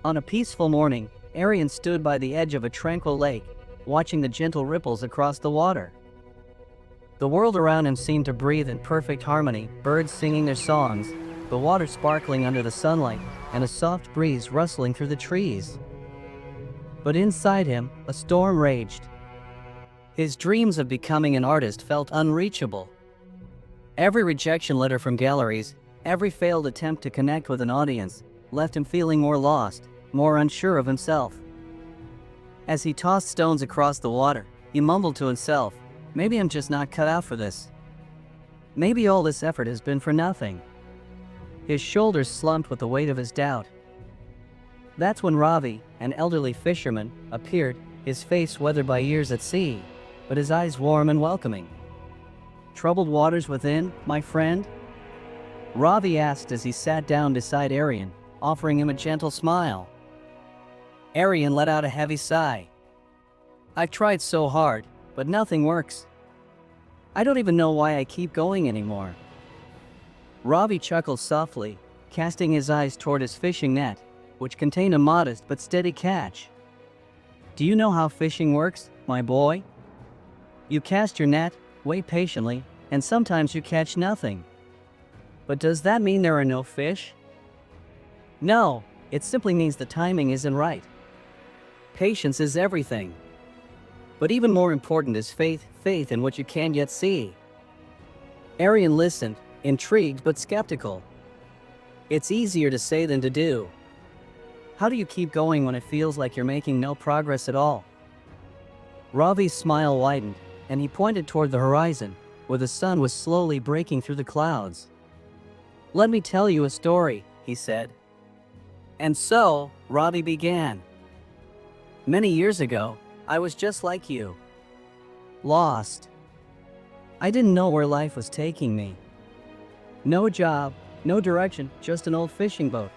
On a peaceful morning, Arian stood by the edge of a tranquil lake, watching the gentle ripples across the water. The world around him seemed to breathe in perfect harmony, birds singing their songs, the water sparkling under the sunlight, and a soft breeze rustling through the trees. But inside him, a storm raged. His dreams of becoming an artist felt unreachable. Every rejection letter from galleries, every failed attempt to connect with an audience, left him feeling more lost, more unsure of himself. As he tossed stones across the water, he mumbled to himself, "Maybe I'm just not cut out for this. Maybe all this effort has been for nothing." His shoulders slumped with the weight of his doubt. That's when Ravi, an elderly fisherman, appeared, his face weathered by years at sea, but his eyes warm and welcoming. "Troubled waters within, my friend?" Ravi asked as he sat down beside Arian, offering him a gentle smile. Arian let out a heavy sigh. "I've tried so hard, but nothing works. I don't even know why I keep going anymore." Ravi chuckled softly, casting his eyes toward his fishing net, which contained a modest but steady catch. "Do you know how fishing works, my boy? You cast your net, wait patiently, and sometimes you catch nothing. But does that mean there are no fish? No, it simply means the timing isn't right. Patience is everything. But even more important is faith in what you can't yet see." Arian listened, intrigued but skeptical. "It's easier to say than to do. How do you keep going when it feels like you're making no progress at all?" Ravi's smile widened, and he pointed toward the horizon, where the sun was slowly breaking through the clouds. "Let me tell you a story," he said. And so, Ravi began. "Many years ago, I was just like you. Lost. I didn't know where life was taking me. No job, no direction, just an old fishing boat.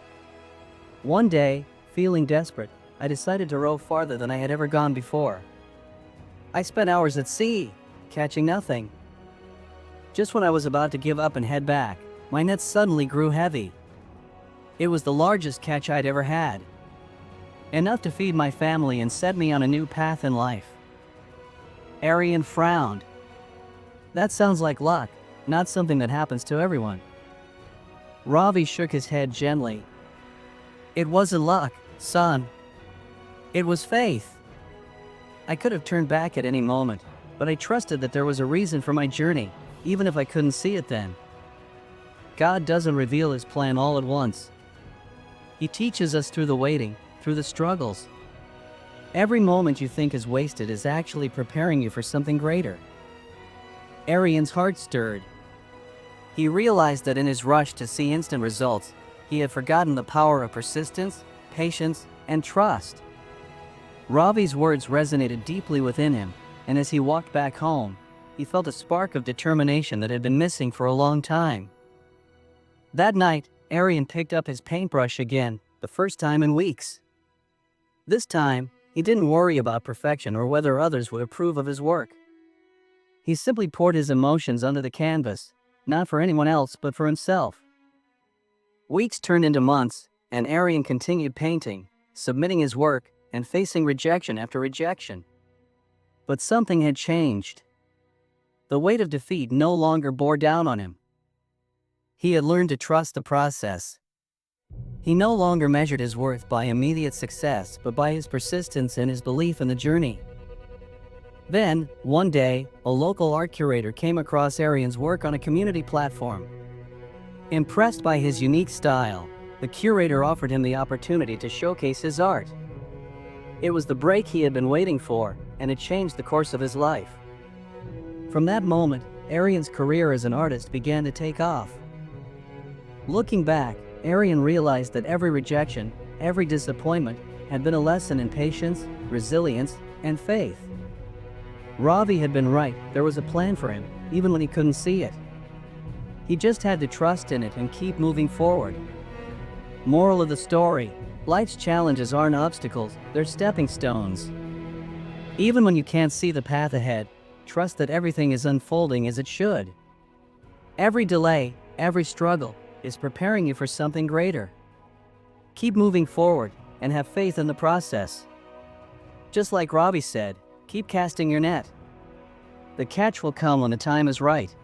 One day, feeling desperate, I decided to row farther than I had ever gone before. I spent hours at sea, catching nothing. Just when I was about to give up and head back, my net suddenly grew heavy. It was the largest catch I'd ever had. Enough to feed my family and set me on a new path in life." Arian frowned. "That sounds like luck, not something that happens to everyone." Ravi shook his head gently. "It wasn't luck, son. It was faith. I could have turned back at any moment, but I trusted that there was a reason for my journey, even if I couldn't see it then. God doesn't reveal his plan all at once. He teaches us through the waiting, through the struggles. Every moment you think is wasted is actually preparing you for something greater." Arian's heart stirred. He realized that in his rush to see instant results, he had forgotten the power of persistence, patience, and trust. Ravi's words resonated deeply within him, and as he walked back home, he felt a spark of determination that had been missing for a long time. That night, Arian picked up his paintbrush again, the first time in weeks. This time, he didn't worry about perfection or whether others would approve of his work. He simply poured his emotions onto the canvas, not for anyone else but for himself. Weeks turned into months, and Arian continued painting, submitting his work, and facing rejection after rejection. But something had changed. The weight of defeat no longer bore down on him. He had learned to trust the process. He no longer measured his worth by immediate success, but by his persistence and his belief in the journey. Then, one day, a local art curator came across Arian's work on a community platform. Impressed by his unique style, the curator offered him the opportunity to showcase his art. It was the break he had been waiting for, and it changed the course of his life. From that moment, Arian's career as an artist began to take off. Looking back, Arian realized that every rejection, every disappointment, had been a lesson in patience, resilience, and faith. Ravi had been right, there was a plan for him, even when he couldn't see it. He just had to trust in it and keep moving forward. Moral of the story: life's challenges aren't obstacles, they're stepping stones. Even when you can't see the path ahead, trust that everything is unfolding as it should. Every delay, every struggle, is preparing you for something greater. Keep moving forward, and have faith in the process. Just like Robbie said, keep casting your net. The catch will come when the time is right.